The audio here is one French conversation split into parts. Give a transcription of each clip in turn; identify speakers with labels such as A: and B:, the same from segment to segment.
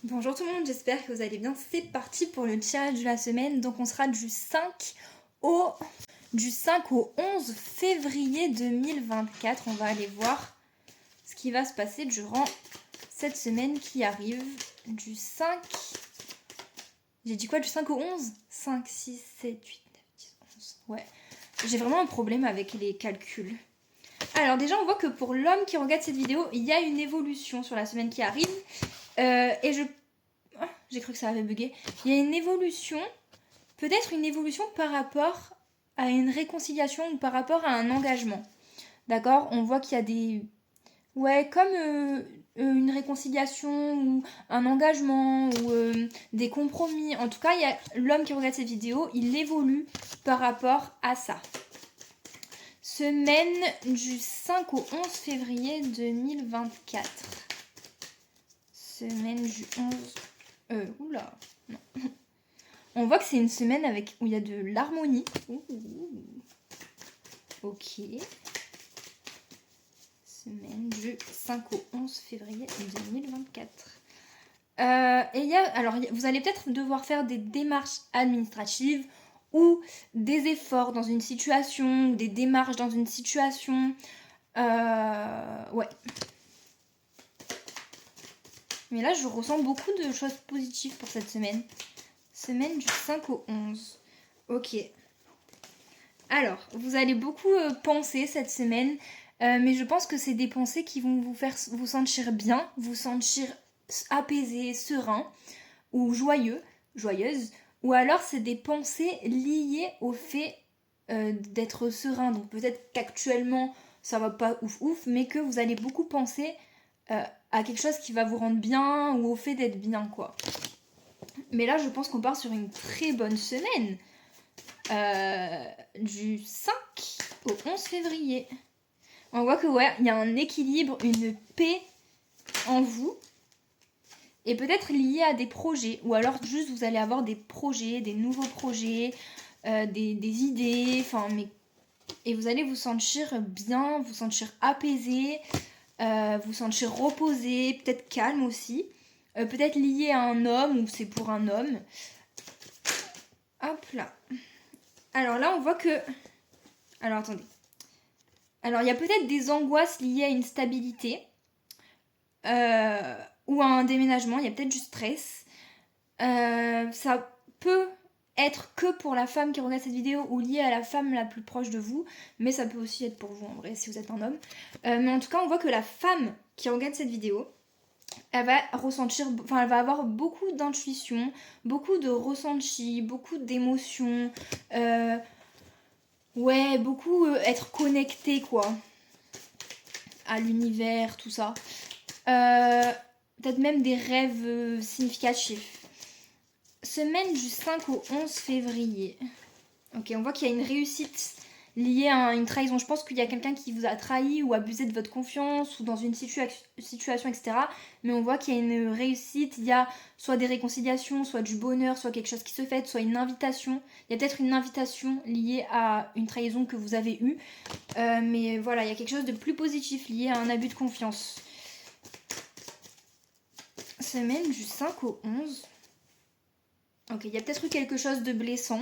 A: Bonjour tout le monde, j'espère que vous allez bien. C'est parti pour le challenge de la semaine. Donc on sera au, du 5 au 11 février 2024. On va aller voir ce qui va se passer durant cette semaine qui arrive. Du 5... J'ai dit quoi? Du 5 au 11? 5, 6, 7, 8, 9, 10, 11. Ouais. J'ai vraiment un problème avec les calculs. Alors déjà on voit que pour l'homme qui regarde cette vidéo, il y a une évolution sur la semaine qui arrive. J'ai cru que ça avait bugué. Il y a une évolution, peut-être une évolution par rapport à une réconciliation ou par rapport à un engagement. D'accord? On voit qu'il y a des... Ouais, comme une réconciliation ou un engagement ou des compromis. En tout cas, il y a l'homme qui regarde cette vidéo, il évolue par rapport à ça. Semaine du 5 au 11 février 2024. Semaine du 11... oula, non. On voit que c'est une semaine où il y a de l'harmonie. Ok. Semaine du 5 au 11 février 2024. Vous allez peut-être devoir faire des démarches administratives ou des efforts dans une situation, ou des démarches dans une situation. Ouais. Mais là, je ressens beaucoup de choses positives pour cette semaine. Semaine du 5 au 11. Ok. Alors, vous allez beaucoup penser cette semaine, mais je pense que c'est des pensées qui vont vous faire vous sentir bien, vous sentir apaisé, serein ou joyeuse, ou alors c'est des pensées liées au fait d'être serein. Donc peut-être qu'actuellement ça va pas ouf, mais que vous allez beaucoup penser à quelque chose qui va vous rendre bien ou au fait d'être bien, quoi. Mais là, je pense qu'on part sur une très bonne semaine. Du 5 au 11 février. On voit que ouais, il y a un équilibre, une paix en vous. Et peut-être lié à des projets. Ou alors juste vous allez avoir des projets, des nouveaux projets, des idées. Enfin, et vous allez vous sentir bien, vous sentir apaisé, vous sentir reposé, peut-être calme aussi. Peut-être lié à un homme ou c'est pour un homme. Hop là. Alors là, on voit que... Alors attendez. Alors il y a peut-être des angoisses liées à une stabilité ou à un déménagement. Il y a peut-être du stress. Ça peut être que pour la femme qui regarde cette vidéo ou lié à la femme la plus proche de vous. Mais ça peut aussi être pour vous en vrai si vous êtes un homme. Mais en tout cas, on voit que la femme qui regarde cette vidéo, elle va elle va avoir beaucoup d'intuition, beaucoup de ressenti, beaucoup d'émotions. Ouais, beaucoup être connecté, quoi, à l'univers, tout ça. Peut-être même des rêves significatifs. Semaine du 5 au 11 février. Ok, on voit qu'il y a une réussite liée à une trahison. Je pense qu'il y a quelqu'un qui vous a trahi ou abusé de votre confiance ou dans une situation, etc. Mais on voit qu'il y a une réussite. Il y a soit des réconciliations, soit du bonheur, soit quelque chose qui se fait, soit une invitation. Il y a peut-être une invitation liée à une trahison que vous avez eue. Mais voilà, il y a quelque chose de plus positif lié à un abus de confiance. Semaine du 5 au 11. Ok, il y a peut-être eu quelque chose de blessant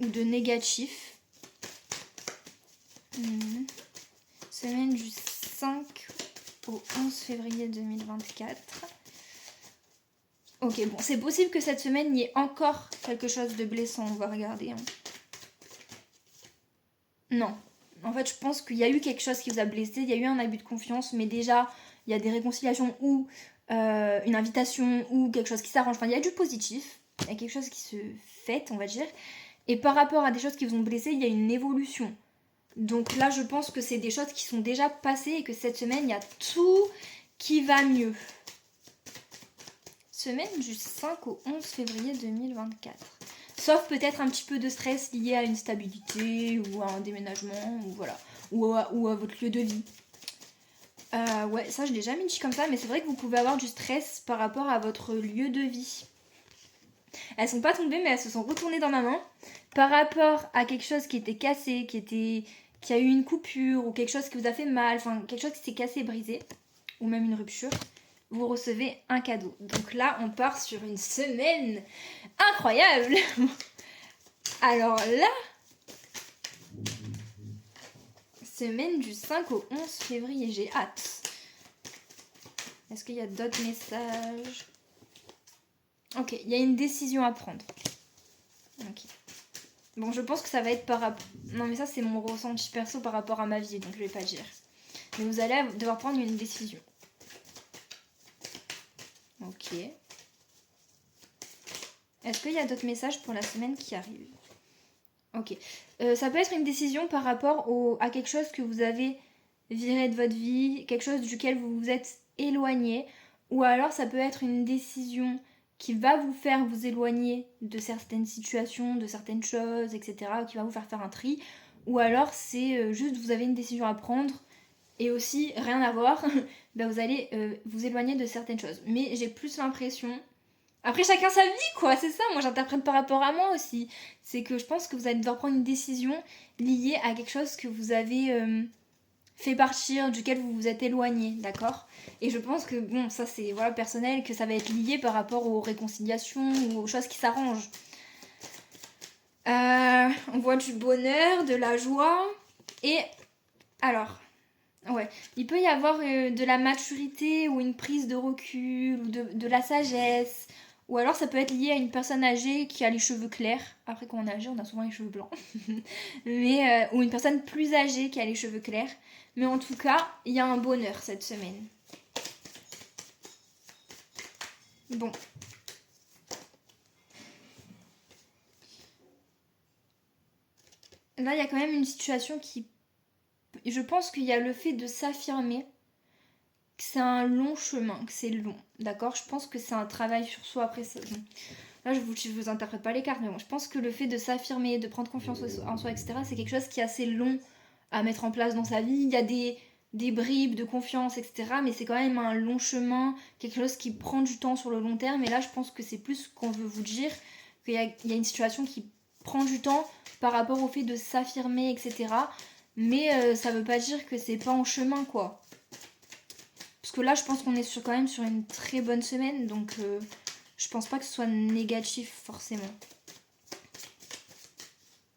A: ou de négatif. Semaine du 5 au 11 février 2024. Ok, bon, c'est possible que cette semaine, il y ait encore quelque chose de blessant. On va regarder. Hein. Non. En fait, je pense qu'il y a eu quelque chose qui vous a blessé. Il y a eu un abus de confiance. Mais déjà, il y a des réconciliations ou une invitation ou quelque chose qui s'arrange. Enfin, il y a du positif. Il y a quelque chose qui se fait, on va dire. Et par rapport à des choses qui vous ont blessé, il y a une évolution. Donc là, je pense que c'est des choses qui sont déjà passées et que cette semaine, il y a tout qui va mieux. Semaine du 5 au 11 février 2024. Sauf peut-être un petit peu de stress lié à une stabilité ou à un déménagement ou voilà, ou à votre lieu de vie. Ouais, ça je l'ai jamais dit comme ça, mais c'est vrai que vous pouvez avoir du stress par rapport à votre lieu de vie. Elles sont pas tombées, mais elles se sont retournées dans ma main par rapport à quelque chose qui était cassé, qui a eu une coupure ou quelque chose qui vous a fait mal, enfin quelque chose qui s'est cassé, brisé, ou même une rupture. vous recevez un cadeau. Donc là, on part sur une semaine incroyable. Alors là, semaine du 5 au 11 février, j'ai hâte. Est-ce qu'il y a d'autres messages? Ok, il y a une décision à prendre. Ok. Bon, je pense que ça va être par rapport... Non, mais ça, c'est mon ressenti perso par rapport à ma vie, donc je vais pas dire. Mais vous allez devoir prendre une décision. Ok. Est-ce qu'il y a d'autres messages pour la semaine qui arrive? Ok. Ça peut être une décision par rapport à quelque chose que vous avez viré de votre vie, quelque chose duquel vous vous êtes éloigné, ou alors ça peut être une décision qui va vous faire vous éloigner de certaines situations, de certaines choses, etc., qui va vous faire un tri, ou alors c'est juste vous avez une décision à prendre, et aussi rien à voir, ben vous allez vous éloigner de certaines choses. Mais j'ai plus l'impression... Après, chacun sa vie, quoi, c'est ça, moi j'interprète par rapport à moi aussi. C'est que je pense que vous allez devoir prendre une décision liée à quelque chose que vous avez fait partir, duquel vous vous êtes éloigné, d'accord? Et je pense que, bon, ça c'est voilà, personnel, que ça va être lié par rapport aux réconciliations ou aux choses qui s'arrangent. On voit du bonheur, de la joie, et alors... Ouais, il peut y avoir de la maturité ou une prise de recul ou de la sagesse. Ou alors ça peut être lié à une personne âgée qui a les cheveux clairs. Après quand on est âgé, on a souvent les cheveux blancs. Mais, ou une personne plus âgée qui a les cheveux clairs. Mais en tout cas, il y a un bonheur cette semaine. Bon. Là, il y a quand même une situation qui... Je pense qu'il y a le fait de s'affirmer, que c'est un long chemin, que c'est long, d'accord? Je pense que c'est un travail sur soi après ça. Bon. Là, je vous interprète pas les cartes, mais bon, je pense que le fait de s'affirmer, de prendre confiance en soi, etc., c'est quelque chose qui est assez long à mettre en place dans sa vie. Il y a des bribes de confiance, etc., mais c'est quand même un long chemin, quelque chose qui prend du temps sur le long terme. Et là, je pense que c'est plus ce qu'on veut vous dire, qu'il y a une situation qui prend du temps par rapport au fait de s'affirmer, etc. Mais ça veut pas dire que c'est pas en chemin, quoi. Parce que là, je pense qu'on est quand même sur une très bonne semaine, donc je pense pas que ce soit négatif forcément.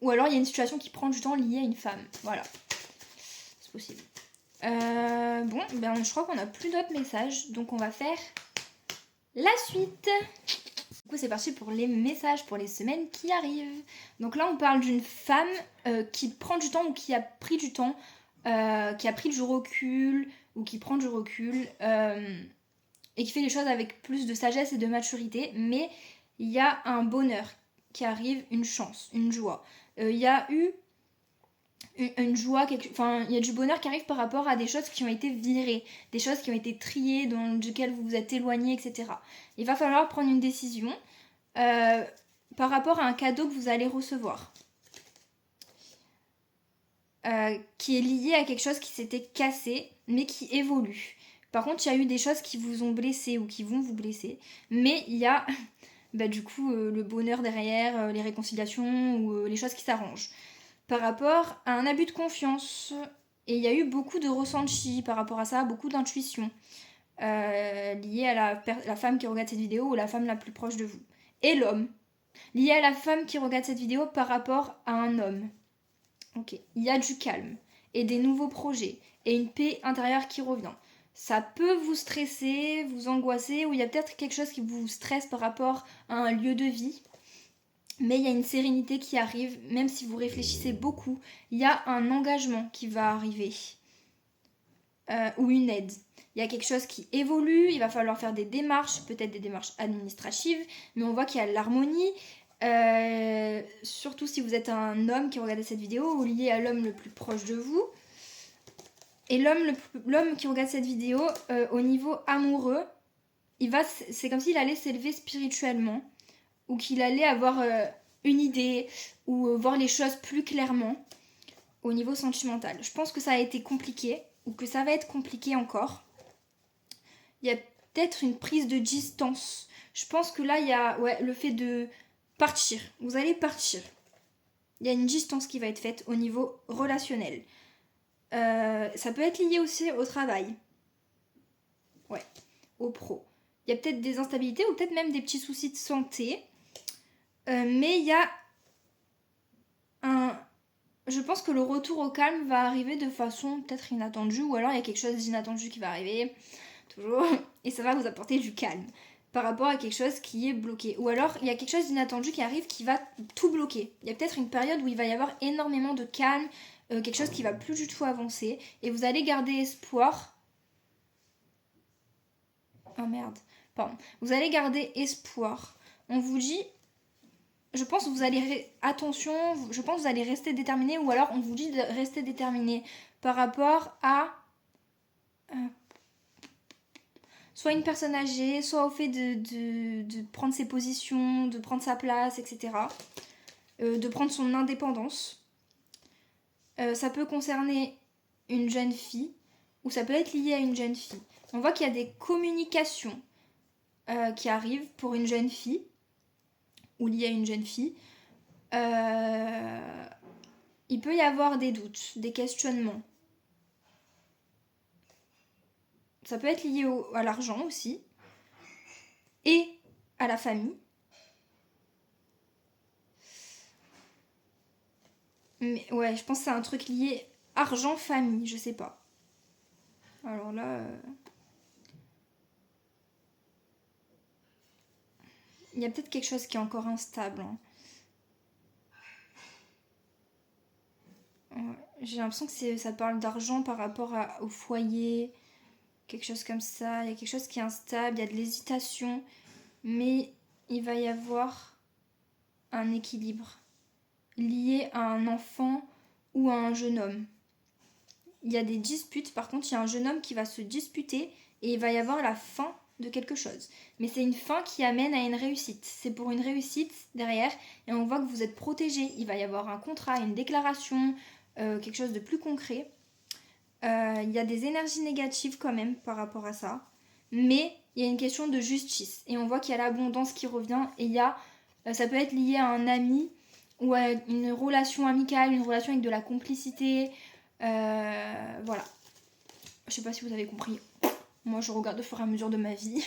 A: Ou alors il y a une situation qui prend du temps liée à une femme. Voilà, c'est possible. Bon, ben je crois qu'on n'a plus d'autres messages, donc on va faire la suite. Du coup, c'est parti pour les messages pour les semaines qui arrivent. Donc là, on parle d'une femme qui prend du temps ou qui a pris du temps, qui a pris du recul ou qui prend du recul et qui fait les choses avec plus de sagesse et de maturité. Mais il y a un bonheur qui arrive, une chance, une joie. Il y a eu une joie, enfin il y a du bonheur qui arrive par rapport à des choses qui ont été virées, des choses qui ont été triées, duquel vous vous êtes éloigné, etc. Il va falloir prendre une décision par rapport à un cadeau que vous allez recevoir. Qui est lié à quelque chose qui s'était cassé, mais qui évolue. Par contre, il y a eu des choses qui vous ont blessé ou qui vont vous blesser, mais il y a du coup le bonheur derrière, les réconciliations ou les choses qui s'arrangent. Par rapport à un abus de confiance, et il y a eu beaucoup de ressentis par rapport à ça, beaucoup d'intuition liée à la femme qui regarde cette vidéo ou la femme la plus proche de vous. Et l'homme, lié à la femme qui regarde cette vidéo par rapport à un homme. Ok, il y a du calme et des nouveaux projets et une paix intérieure qui revient. Ça peut vous stresser, vous angoisser, ou il y a peut-être quelque chose qui vous stresse par rapport à un lieu de vie. Mais il y a une sérénité qui arrive, même si vous réfléchissez beaucoup. Il y a un engagement qui va arriver. Ou une aide. Il y a quelque chose qui évolue, il va falloir faire des démarches, peut-être des démarches administratives, mais on voit qu'il y a l'harmonie. Surtout si vous êtes un homme qui regarde cette vidéo ou lié à l'homme le plus proche de vous. Et l'homme qui regarde cette vidéo, au niveau amoureux, c'est comme s'il allait s'élever spirituellement, ou qu'il allait avoir une idée, ou voir les choses plus clairement au niveau sentimental. Je pense que ça a été compliqué, ou que ça va être compliqué encore. Il y a peut-être une prise de distance. Je pense que là, il y a le fait de partir. Vous allez partir. Il y a une distance qui va être faite au niveau relationnel. Ça peut être lié aussi au travail. Ouais. au pro. Il y a peut-être des instabilités ou peut-être même des petits soucis de santé. Mais il y a je pense que le retour au calme va arriver de façon peut-être inattendue, ou alors il y a quelque chose d'inattendu qui va arriver, toujours, et ça va vous apporter du calme par rapport à quelque chose qui est bloqué. Ou alors il y a quelque chose d'inattendu qui arrive qui va tout bloquer. Il y a peut-être une période où il va y avoir énormément de calme, quelque chose qui va plus du tout avancer, et vous allez garder espoir. Oh merde, pardon. Vous allez garder espoir. On vous dit... Je pense que vous allez... Attention, je pense que vous allez rester déterminé, ou alors on vous dit de rester déterminé par rapport à... soit une personne âgée, soit au fait de prendre ses positions, de prendre sa place, etc. De prendre son indépendance. Ça peut concerner une jeune fille, ou ça peut être lié à une jeune fille. On voit qu'il y a des communications qui arrivent pour une jeune fille, ou liées à une jeune fille. Il peut y avoir des doutes, des questionnements. Ça peut être lié à l'argent aussi. Et à la famille. Mais ouais, je pense que c'est un truc lié argent-famille, je sais pas. Alors là... Il y a peut-être quelque chose qui est encore instable. Hein. Ouais. J'ai l'impression que ça parle d'argent par rapport au foyer, quelque chose comme ça. Il y a quelque chose qui est instable, il y a de l'hésitation, mais il va y avoir un équilibre lié à un enfant ou à un jeune homme. Il y a des disputes, par contre, il y a un jeune homme qui va se disputer et il va y avoir la fin de quelque chose. Mais c'est une fin qui amène à une réussite. C'est pour une réussite derrière et on voit que vous êtes protégé. Il va y avoir un contrat, une déclaration, quelque chose de plus concret. Il y a des énergies négatives quand même par rapport à ça. Mais il y a une question de justice. Et on voit qu'il y a l'abondance qui revient. Et il y a, ça peut être lié à un ami ou à une relation amicale, une relation avec de la complicité. Voilà. Je sais pas si vous avez compris. Moi, je regarde au fur et à mesure de ma vie.